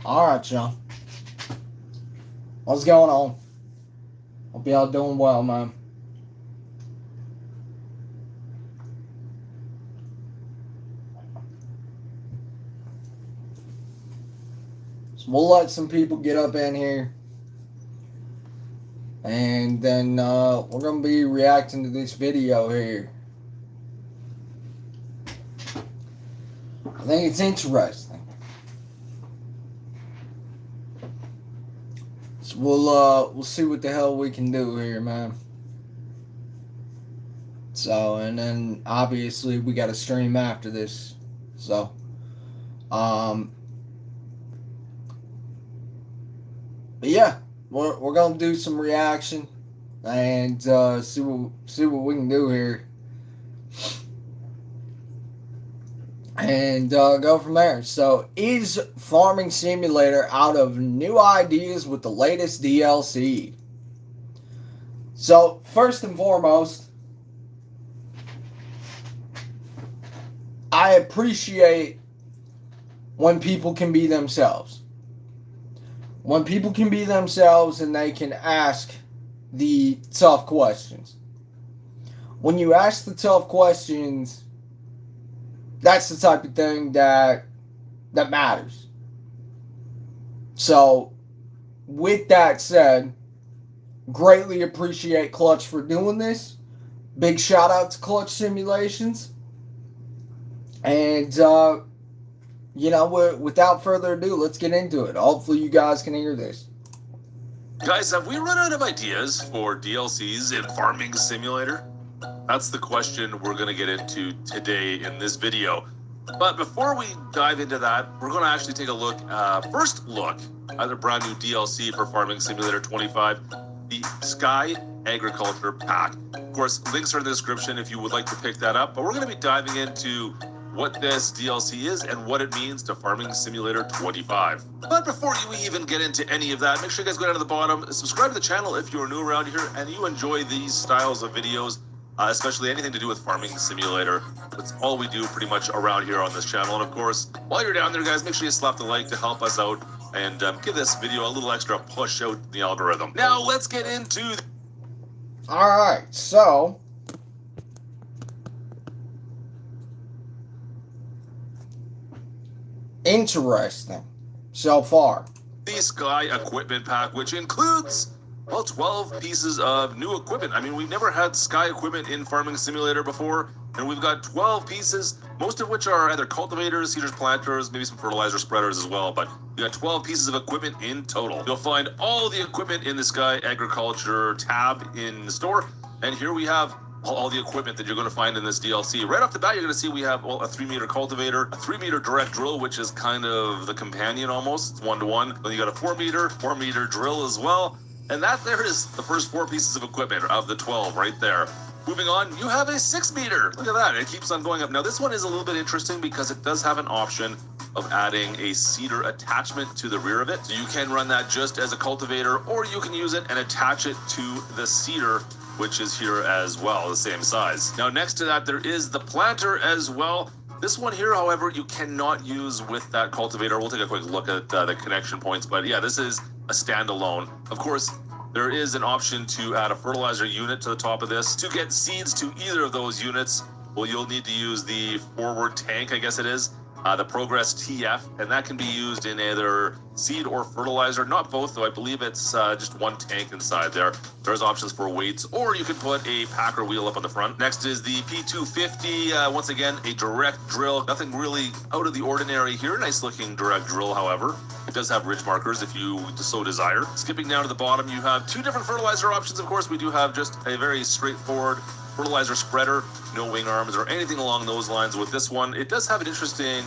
Alright, y'all. What's going on? Hope y'all doing well, man. So we'll let some people get up in here. And then we're going to be reacting to this video here. I think it's interesting. So we'll see what the hell we can do here, man. So, and then obviously we got to stream after this. So, but yeah, we're gonna do some reaction and see what we can do here, and go from there. So, is Farming Simulator out of new ideas with the latest DLC? So, first and foremost, I appreciate when people can be themselves. When people can be themselves and they can ask the tough questions. When you ask the tough questions, that's the type of thing that matters. So, with that said, greatly appreciate Klutch for doing this. Big shout out to Klutch Simulations. And, without further ado, let's get into it. Hopefully you guys can hear this. Guys, have we run out of ideas for DLCs in Farming Simulator? That's the question we're going to get into today in this video. But before we dive into that, we're going to actually take a first look at a brand new DLC for Farming Simulator 25, the Sky Agriculture Pack. Of course, links are in the description if you would like to pick that up, but we're going to be diving into what this DLC is and what it means to Farming Simulator 25. But before you even get into any of that, make sure you guys go down to the bottom, subscribe to the channel if you're new around here and you enjoy these styles of videos, especially anything to do with Farming Simulator. That's all we do pretty much around here on this channel. And of course, while you're down there, guys, make sure you slap the like to help us out and give this video a little extra push out the algorithm. Now, let's get into... Alright, so... interesting so far. The Sky Equipment Pack, which includes, well, 12 pieces of new equipment. I mean, we've never had Sky equipment in Farming Simulator before, and we've got 12 pieces, most of which are either cultivators, seeders, planters, maybe some fertilizer spreaders as well, but we got 12 pieces of equipment in total. You'll find all the equipment in the Sky Agriculture tab in the store, and here we have all the equipment that you're going to find in this DLC. Right off the bat, you're going to see we have, well, a 3-meter cultivator, a 3-meter direct drill, which is kind of the companion almost. It's 1-to-1. Then you got a 4-meter drill as well. And that there is the first 4 pieces of equipment of the 12 right there. Moving on, you have a 6-meter. Look at that. It keeps on going up. Now, this one is a little bit interesting because it does have an option of adding a seeder attachment to the rear of it. So you can run that just as a cultivator, or you can use it and attach it to the seeder, which is here as well, the same size. Now, next to that, there is the planter as well. This one here, however, you cannot use with that cultivator. We'll take a quick look at the connection points, but yeah, this is a standalone. Of course, there is an option to add a fertilizer unit to the top of this. To get seeds to either of those units, well, you'll need to use the forward tank, I guess it is, the Progress TF, and that can be used in either seed or fertilizer. Not both, though. I believe it's just one tank inside there. There's options for weights, or you could put a packer wheel up on the front. Next is the P250. Once again, a direct drill. Nothing really out of the ordinary here. Nice looking direct drill, however. It does have ridge markers if you so desire. Skipping down to the bottom, you have 2 different fertilizer options. Of course, we do have just a very straightforward fertilizer spreader, no wing arms or anything along those lines with this one. It does have an interesting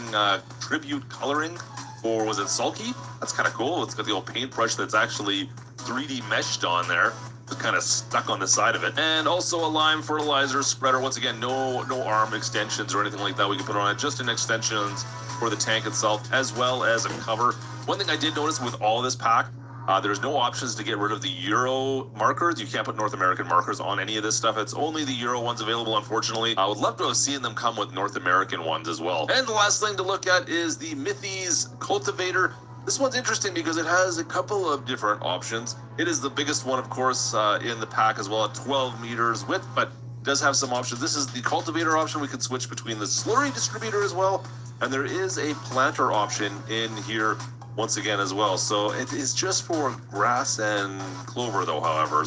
tribute coloring for, was it sulky? That's kind of cool. It's got the old paintbrush that's actually 3D meshed on there. It's kind of stuck on the side of it. And also a lime fertilizer spreader. Once again, no arm extensions or anything like that we can put on it. Just an extensions for the tank itself, as well as a cover. One thing I did notice with all this pack, there's no options to get rid of the Euro markers. You can't put North American markers on any of this stuff. It's only the Euro ones available, unfortunately. I would love to have seen them come with North American ones as well. And the last thing to look at is the Mythes Cultivator. This one's interesting because it has a couple of different options. It is the biggest one, of course, in the pack as well, at 12 meters width, but does have some options. This is the cultivator option. We can switch between the slurry distributor as well, and there is a planter option in here once again as well. So it is just for grass and clover though, however.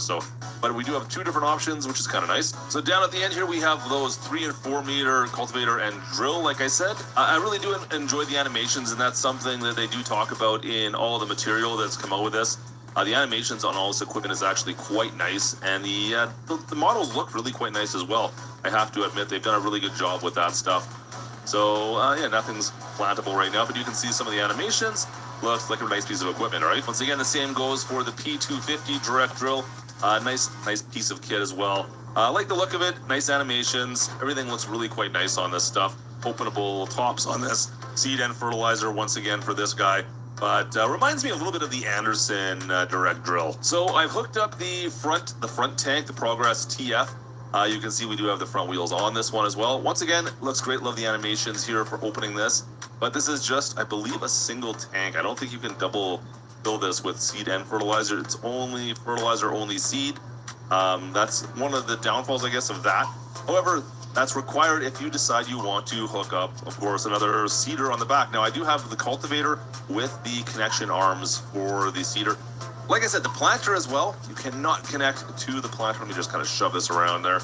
But we do have two different options, which is kind of nice. So down at the end here, we have those 3 and 4 meter cultivator and drill. Like I said, I really do enjoy the animations, and that's something that they do talk about in all the material that's come out with this. The animations on all this equipment is actually quite nice, and the models look really quite nice as well. I have to admit, they've done a really good job with that stuff. So yeah, nothing's plantable right now, but you can see some of the animations. Looks like a nice piece of equipment, all right? Once again, the same goes for the P250 direct drill. Nice piece of kit as well. I like the look of it, nice animations. Everything looks really quite nice on this stuff. Openable tops on this. Seed and fertilizer once again for this guy. But reminds me a little bit of the Anderson direct drill. So I've hooked up the front tank, the Progress TF. You can see we do have the front wheels on this one as well. Once again, looks great. Love the animations here for opening this. But this is just, I believe, a single tank. I don't think you can double fill this with seed and fertilizer. It's only fertilizer, only seed. That's one of the downfalls, I guess, of that. However, that's required if you decide you want to hook up, of course, another seeder on the back. Now, I do have the cultivator with the connection arms for the seeder. Like I said, the planter as well, you cannot connect to the planter. Let me just kind of shove this around there.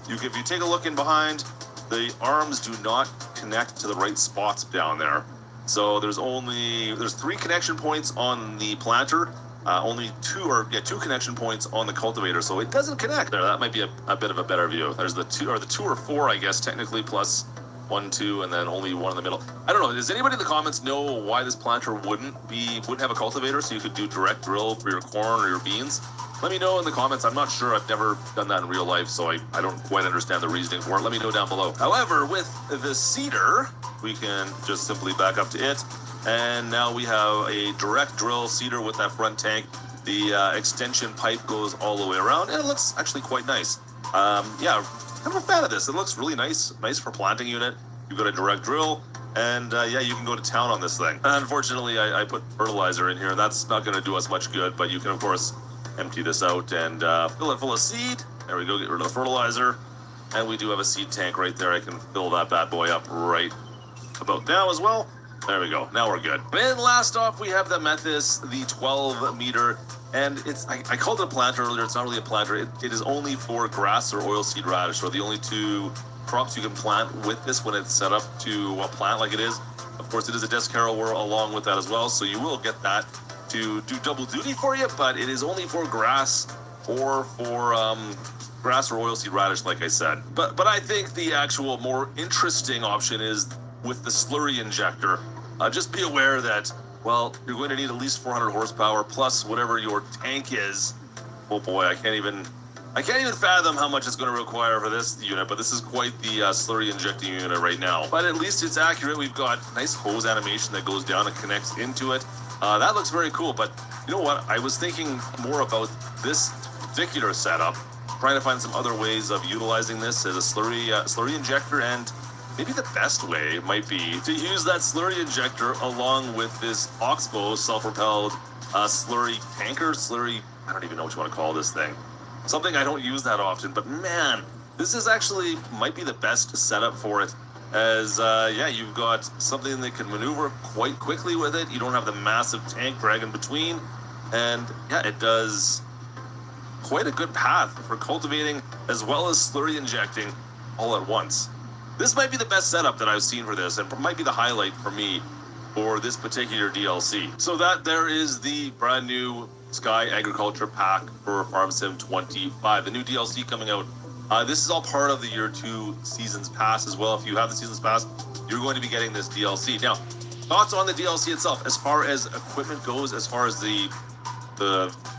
If you take a look in behind, the arms do not connect to the right spots down there. So there's 3 connection points on the planter, only 2 connection points on the cultivator, so it doesn't connect there. That might be a bit of a better view. There's the 2 or 4, I guess, technically, plus 1, 2, and then only 1 in the middle. I don't know. Does anybody in the comments know why this planter wouldn't have a cultivator, so you could do direct drill for your corn or your beans? Let me know in the comments. I'm not sure. I've never done that in real life, so I don't quite understand the reasoning for it. Let me know down below. However, with the seeder, we can just simply back up to it, and now we have a direct drill seeder with that front tank. The extension pipe goes all the way around, and it looks actually quite nice. Yeah, I'm a fan of this. It looks really nice for planting unit. You've got a direct drill, and yeah, you can go to town on this thing. Unfortunately, I put fertilizer in here, and that's not going to do us much good, but you can, of course, empty this out and fill it full of seed. There we go, get rid of the fertilizer. And we do have a seed tank right there. I can fill that bad boy up right about now as well. There we go, now we're good. And last off, we have the Methis, the 12 meter. And I called it a planter earlier. It's not really a planter. It is only for grass or oilseed radish, or the only 2 crops you can plant with this when it's set up to plant like it is. Of course, it is a Descarrow along with that as well, so you will get that to do double duty for you, but it is only for grass or for grass or oilseed radish, like I said. But I think the actual more interesting option is with the slurry injector. Just be aware that, well, you're going to need at least 400 horsepower plus whatever your tank is. Oh boy, I can't even fathom how much it's going to require for this unit, but this is quite the slurry injecting unit right now. But at least it's accurate. We've got nice hose animation that goes down and connects into it. That looks very cool, but you know what? I was thinking more about this particular setup, trying to find some other ways of utilizing this as a slurry injector, and maybe the best way might be to use that slurry injector along with this Oxbow self-propelled slurry tanker, I don't even know what you want to call this thing. Something I don't use that often, but man, this is actually might be the best setup for it. As yeah, you've got something that can maneuver quite quickly with it. You don't have the massive tank dragging between, and yeah, it does quite a good path for cultivating as well as slurry injecting all at once. This might be the best setup that I've seen for this, and might be the highlight for me for this particular DLC. So that there is the brand new Sky Agriculture Pack for Farm Sim 25, the new DLC coming out. This is all part of the Year 2 Seasons Pass as well. If you have the Seasons Pass, you're going to be getting this DLC. Now, thoughts on the DLC itself, as far as equipment goes, as far as the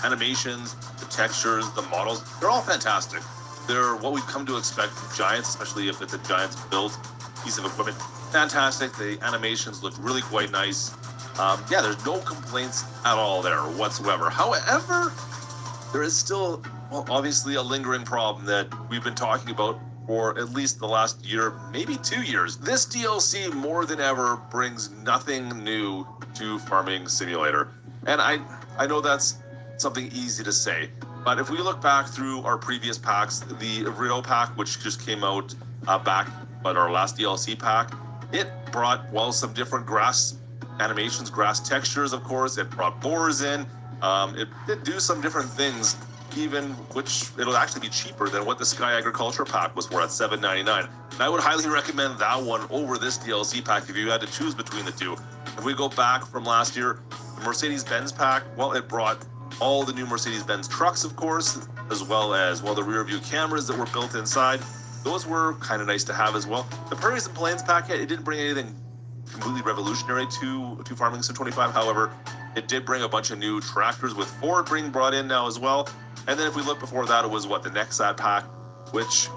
animations, the textures, the models, they're all fantastic. They're what we've come to expect from Giants, especially if it's a Giants built piece of equipment. Fantastic. The animations look really quite nice. Yeah, there's no complaints at all there whatsoever. However, there is still, well, obviously a lingering problem that we've been talking about for at least the last year, maybe 2 years. This DLC more than ever brings nothing new to Farming Simulator. And I know that's something easy to say, but if we look back through our previous packs, the Rio pack, which just came out back, but our last DLC pack, it brought, well, some different grass animations, grass textures, of course. It brought boars in. It did do some different things, even which it'll actually be cheaper than what the Sky Agriculture pack was for at $7.99. And I would highly recommend that one over this DLC pack if you had to choose between the two. If we go back from last year, the Mercedes-Benz pack, well, it brought all the new Mercedes-Benz trucks, of course, as well as, well, the rear view cameras that were built inside. Those were kind of nice to have as well. The Prairies and Plains pack, it didn't bring anything completely revolutionary to Farming Sim 25. However, it did bring a bunch of new tractors with Ford being brought in now as well. And then if we look before that, it was what, the Nexad pack, which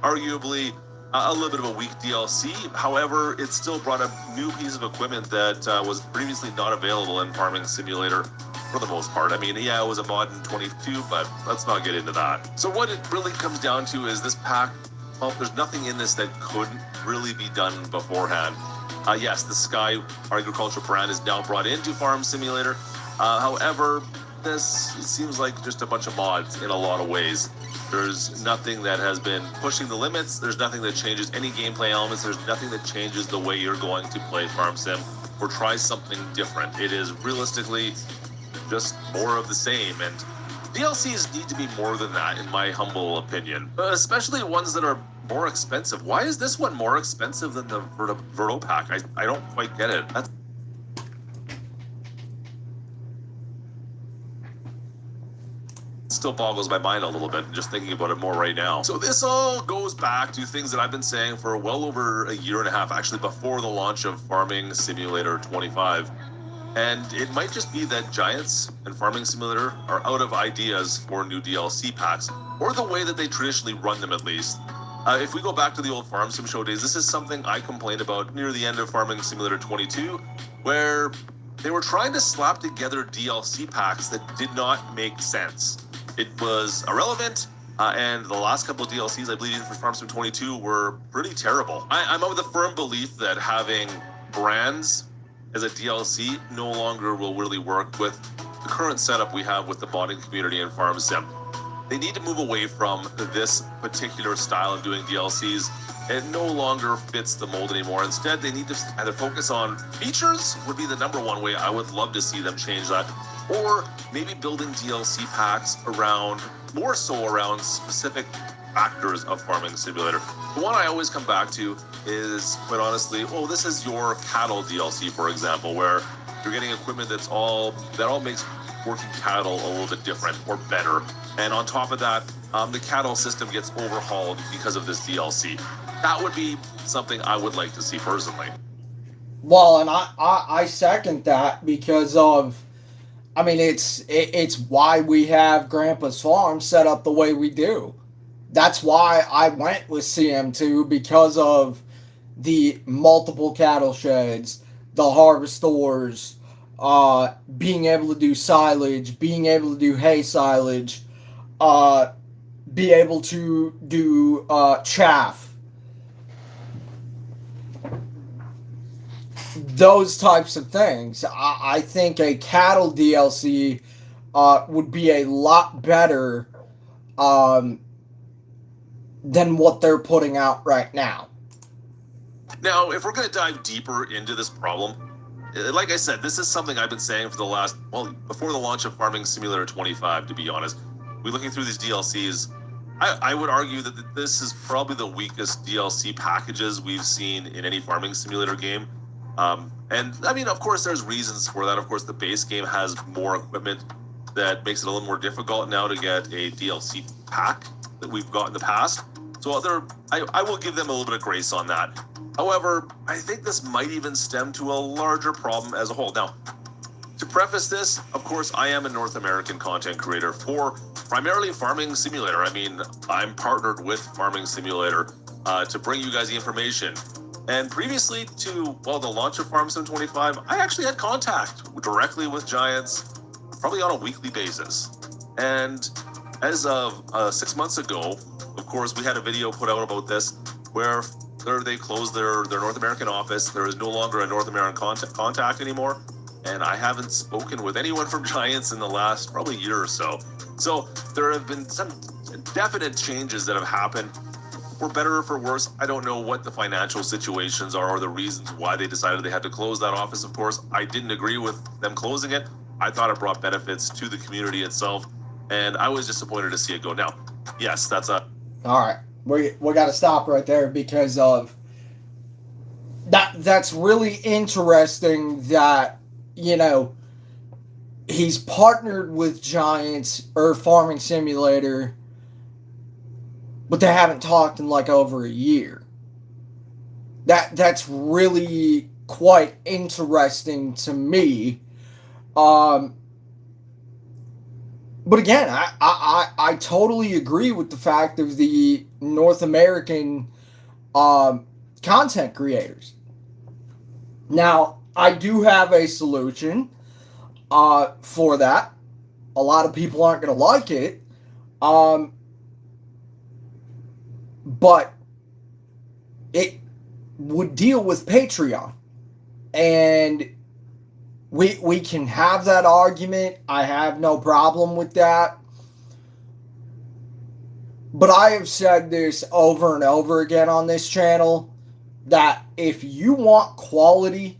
arguably a little bit of a weak DLC. However, it still brought a new piece of equipment that was previously not available in Farming Simulator for the most part. I mean, yeah, it was a mod in 22, but let's not get into that. So what it really comes down to is this pack, well, there's nothing in this that couldn't really be done beforehand. Yes, the Sky Agriculture brand is now brought into Farm Simulator. However, this seems like just a bunch of mods in a lot of ways. There's nothing that has been pushing the limits. There's nothing that changes any gameplay elements. There's nothing that changes the way you're going to play Farm Sim or try something different. It is realistically just more of the same. And DLCs need to be more than that, in my humble opinion, especially ones that are more expensive. Why is this one more expensive than the Verto pack? I don't quite get it. That's still boggles my mind a little bit just thinking about it more right now. So this all goes back to things that I've been saying for well over a year and a half, actually before the launch of Farming Simulator 25. And it might just be that Giants and Farming Simulator are out of ideas for new DLC packs, or the way that they traditionally run them at least. If we go back to the old Farm Sim show days, this is something I complained about near the end of Farming Simulator 22, where they were trying to slap together DLC packs that did not make sense. It was irrelevant, and the last couple of DLCs, I believe, even for Farm Sim 22, were pretty terrible. I'm of the firm belief that having brands as a DLC no longer will really work with the current setup we have with the modding community in Farm Sim. They need to move away from this particular style of doing DLCs. It no longer fits the mold anymore. Instead, they need to either focus on features, would be the number one way I would love to see them change that, or maybe building DLC packs around, more so around specific factors of Farming Simulator. The one I always come back to is, quite honestly, oh, this is your cattle DLC, for example, where you're getting equipment that all makes working cattle a little bit different or better. And on top of that, the cattle system gets overhauled because of this DLC. That would be something I would like to see personally. Well, and I second that because of, I mean, it's why we have Grandpa's Farm set up the way we do. That's why I went with CM2, because of the multiple cattle sheds, the harvesters, being able to do silage, being able to do hay silage, be able to do chaff. Those types of things. I think a cattle DLC would be a lot better than what they're putting out right now. Now, if we're going to dive deeper into this problem, like I said, this is something I've been saying for the last, well, before the launch of Farming Simulator 25, to be honest. We're looking through these DLCs. I would argue that this is probably the weakest DLC packages we've seen in any Farming Simulator game. And I mean, of course, there's reasons for that. Of course, the base game has more equipment that makes it a little more difficult now to get a DLC pack that we've got in the past. So I will give them a little bit of grace on that. However, I think this might even stem to a larger problem as a whole. Now, to preface this, of course, I am a North American content creator for primarily Farming Simulator. I mean, I'm partnered with Farming Simulator to bring you guys the information. And previously to, well, the launch of Farm Sim 25, I actually had contact directly with Giants, probably on a weekly basis. And as of 6 months ago, of course, we had a video put out about this where they closed their North American office. There is no longer a North American contact anymore. And I haven't spoken with anyone from Giants in the last probably year or so. So there have been some definite changes that have happened. For better or for worse, I don't know what the financial situations are or the reasons why they decided they had to close that office. Of course, I didn't agree with them closing it. I thought it brought benefits to the community itself, and I was disappointed to see it go. Now, yes, that's a... All right, we got to stop right there because of that. That's really interesting that, you know, he's partnered with Giants or Farming Simulator, but they haven't talked in like over a year. That's really quite interesting to me. But again, I totally agree with the fact of the North American content creators. Now, I do have a solution for that. A lot of people aren't going to like it. But it would deal with Patreon. And we can have that argument. I have no problem with that. But I have said this over and over again on this channel, that if you want quality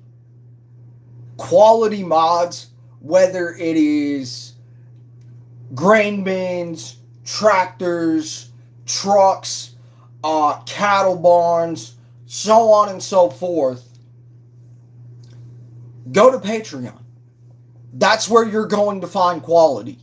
mods, whether it is grain bins, tractors, trucks, cattle barns, so on and so forth, go to Patreon. That's where you're going to find quality.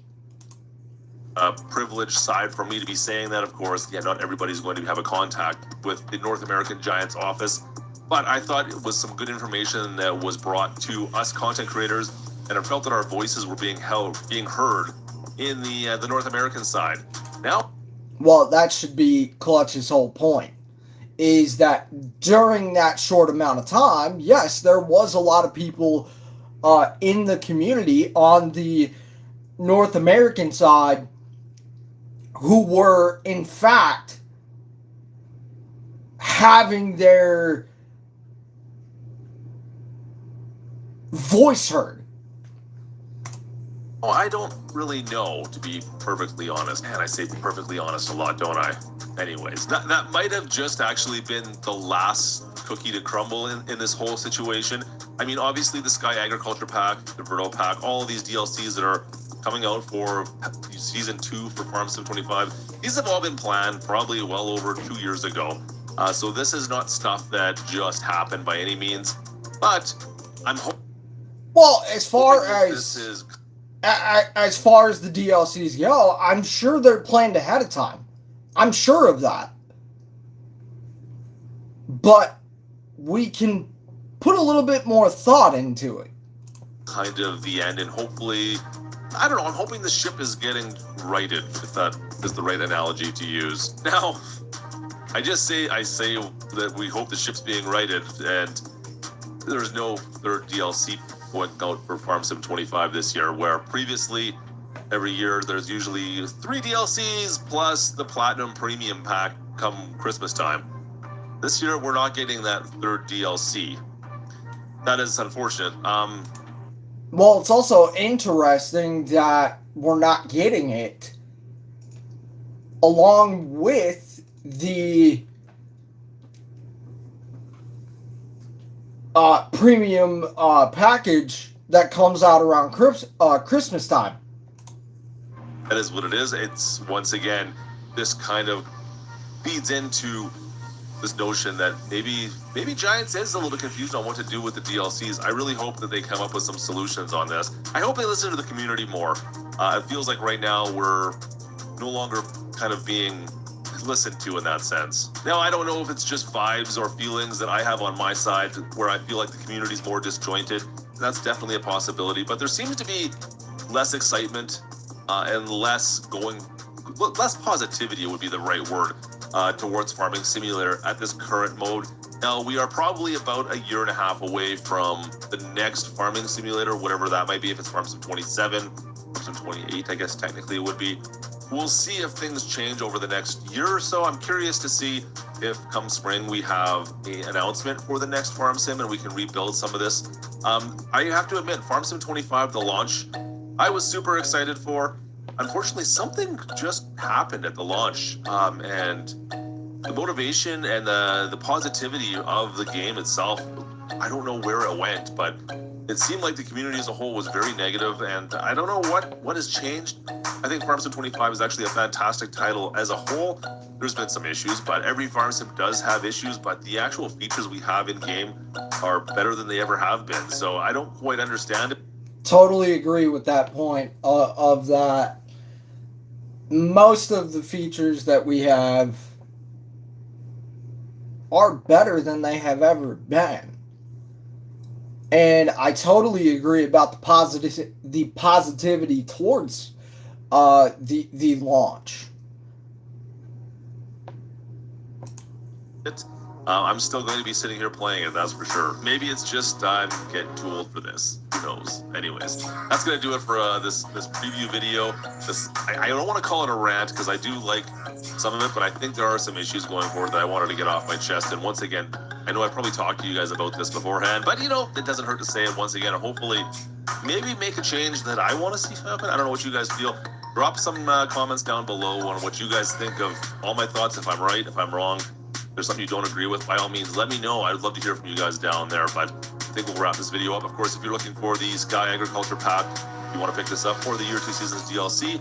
A privileged side for me to be saying that, of course. Yeah, not everybody's going to have a contact with the North American Giants office, but I thought it was some good information that was brought to us content creators, and I felt that our voices were being heard in the North American side. Now, well, that should be Klutch's whole point, is that during that short amount of time, yes, there was a lot of people in the community on the North American side who were, in fact, having their voice heard. Oh, I don't really know, to be perfectly honest. Man, I say perfectly honest a lot, don't I? Anyways, that might have just actually been the last cookie to crumble in this whole situation. I mean, obviously the Sky Agriculture Pack, the Verto Pack, all of these DLCs that are coming out for Season 2 for Farm Sim 25, these have all been planned probably well over 2 years ago. So this is not stuff that just happened by any means. But I'm hoping... Well, as far as the DLCs go, I'm sure they're planned ahead of time. I'm sure of that. But we can put a little bit more thought into it. Kind of the end, and hopefully, I don't know, I'm hoping the ship is getting righted, if that is the right analogy to use. Now, I say that we hope the ship's being righted, and there's no third DLC going out for Farm Sim 25 this year, where previously, every year, there's usually 3 DLCs plus the Platinum Premium Pack come Christmas time. This year, we're not getting that third DLC. That is unfortunate. Well, it's also interesting that we're not getting it along with the premium package that comes out around Christmas time. That is what it is. It's, once again, this kind of feeds into this notion that maybe Giants is a little bit confused on what to do with the DLCs. I really hope that they come up with some solutions on this. I hope they listen to the community more. It feels like right now we're no longer kind of being listened to in that sense. Now, I don't know if it's just vibes or feelings that I have on my side where I feel like the community's more disjointed. That's definitely a possibility, but there seems to be less excitement and less positivity would be the right word towards Farming Simulator at this current mode. Now, we are probably about a year and a half away from the next Farming Simulator, whatever that might be, if it's Farm Sim 27, Farm Sim 28, I guess technically it would be. we'll see if things change over the next year or so. I'm curious to see if come spring we have an announcement for the next Farm Sim and we can rebuild some of this. I have to admit, Farm Sim 25, the launch, I was super excited for. Unfortunately, something just happened at the launch, and the motivation and the positivity of the game itself, I don't know where it went, but it seemed like the community as a whole was very negative, and I don't know what has changed. I think Farm Sim 25 is actually a fantastic title as a whole. There's been some issues, but every Farm Sim does have issues, but the actual features we have in game are better than they ever have been. So I don't quite understand it. Totally agree with that point of that. Most of the features that we have are better than they have ever been. And I totally agree about the positivity towards the launch. I'm still going to be sitting here playing it, that's for sure. Maybe it's just I'm getting too old for this. Who knows? Anyways, that's going to do it for this preview video. I don't want to call it a rant because I do like some of it, but I think there are some issues going forward that I wanted to get off my chest. And once again, I know I probably talked to you guys about this beforehand, but you know, it doesn't hurt to say it once again. And hopefully, maybe make a change that I want to see happen. I don't know what you guys feel. Drop some comments down below on what you guys think of all my thoughts. If I'm right, if I'm wrong. There's something you don't agree with, by all means, let me know. I'd love to hear from you guys down there, but I think we'll wrap this video up. Of course, if you're looking for the Sky Agriculture Pack, you want to pick this up for the Year 2 Seasons DLC,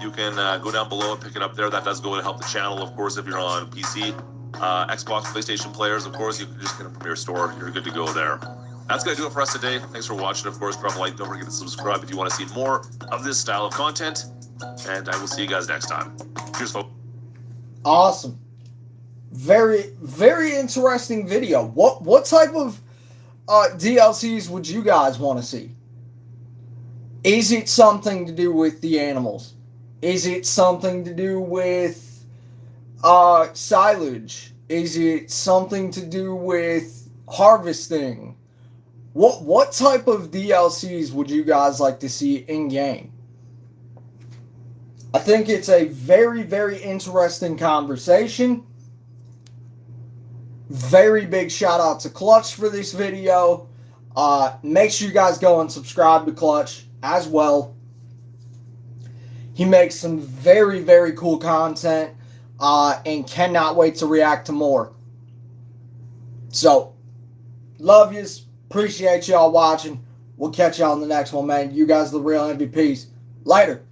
you can go down below and pick it up there. That does go to help the channel, of course, if you're on PC, Xbox, PlayStation players, of course, you can just get a Premier Store. You're good to go there. That's going to do it for us today. Thanks for watching. Of course, drop a like. Don't forget to subscribe if you want to see more of this style of content, and I will see you guys next time. Cheers, folks. Awesome. Very, very interesting video. What type of DLCs would you guys want to see? Is it something to do with the animals? Is it something to do with silage? Is it something to do with harvesting? What type of DLCs would you guys like to see in game? I think it's a very, very interesting conversation. Very big shout out to Klutch for this video. Make sure you guys go and subscribe to Klutch as well. He makes some very, very cool content and cannot wait to react to more. So, love yous. Appreciate y'all watching. We'll catch y'all on the next one, man. You guys are the real MVPs. Later.